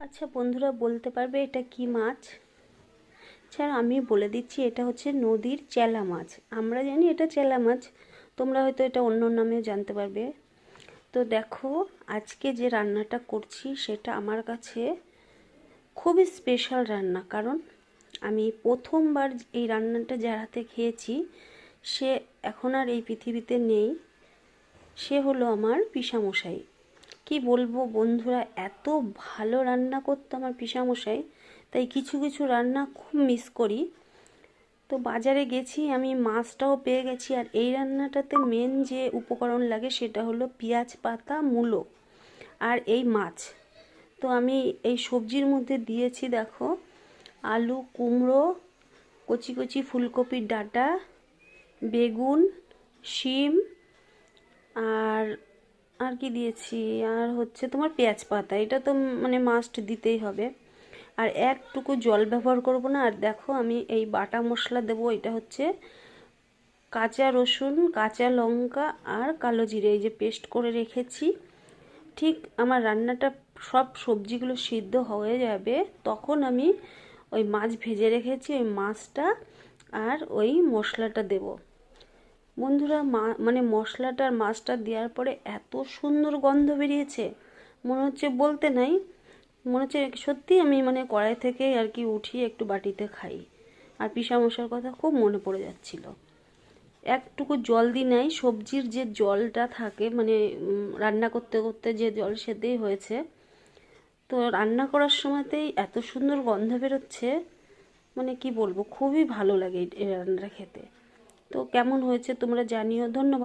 আচ্ছা বন্ধুরা, বলতে পারবে এটা কি মাছ? ছাড়া আমি বলে দিচ্ছি, এটা হচ্ছে নদীর চেলা মাছ। আমরা জানি এটা চেলা মাছ, তোমরা হয়তো এটা অন্য নামেও জানতে পারবে। তো দেখো, আজকে যে রান্নাটা করছি সেটা আমার কাছে খুবই স্পেশাল রান্না। কারণ আমি প্রথমবার এই রান্নাটা যার হাতে খেয়েছি সে এখন আর এই পৃথিবীতে নেই। সে হলো আমার পিসামশাই। কি বলবো বন্ধুরা, এত ভালো রান্না করতো আমার পিসামশাই, তাই কিছু কিছু রান্না খুব মিস করি। তো বাজারে গেছি, আমি মাছটাও পেয়ে গেছি। আর এই রান্নাটাতে মেন যে উপকরণ লাগে সেটা হলো পেঁয়াজ পাতা, মূলো আর এই মাছ। তো আমি এই সবজির মধ্যে দিয়েছি, দেখো, আলু, কুমড়ো, কচি কচি ফুলকপির ডাঁটা, বেগুন, শিম, আর আর কি দিয়েছি, আর হচ্ছে তোমার পেঁয়াজ পাতা। এটা তো মানে মাস্ট দিতেই হবে। আর একটুকু জল ব্যবহার করব না। আর দেখো, আমি এই বাটা মশলা দেবো। এটা হচ্ছে কাঁচা রসুন, কাঁচা লঙ্কা আর কালো জিরে, এই যে পেস্ট করে রেখেছি। ঠিক আমার রান্নাটা সব সবজিগুলো সিদ্ধ হয়ে যাবে তখন আমি ওই মাছ ভেজে রেখেছি ওই মাছটা আর ওই মশলাটা দেব। বন্ধুরা, মানে মশলাটা আর মাছটা দেওয়ার পরে এত সুন্দর গন্ধ বেরিয়েছে, মনে হচ্ছে বলতে নাই, মনে হচ্ছে সত্যি আমি মানে কড়াই থেকে আর কি উঠিয়ে একটু বাটিতে খাই। আর পিসামশার কথা খুব মনে পড়ে যাচ্ছিল। একটুকু জল দিই নাই, সবজির যে জলটা থাকে মানে রান্না করতে করতে যে জল সেদ্ধই হয়েছে, তো রান্না করার সময়তেই এত সুন্দর গন্ধ বেরোচ্ছে, মানে কি বলবো, খুবই ভালো লাগে এই রান্নাটা খেতে। তো কেমন হয়েছে তোমরা জানিও। ধন্যবাদ।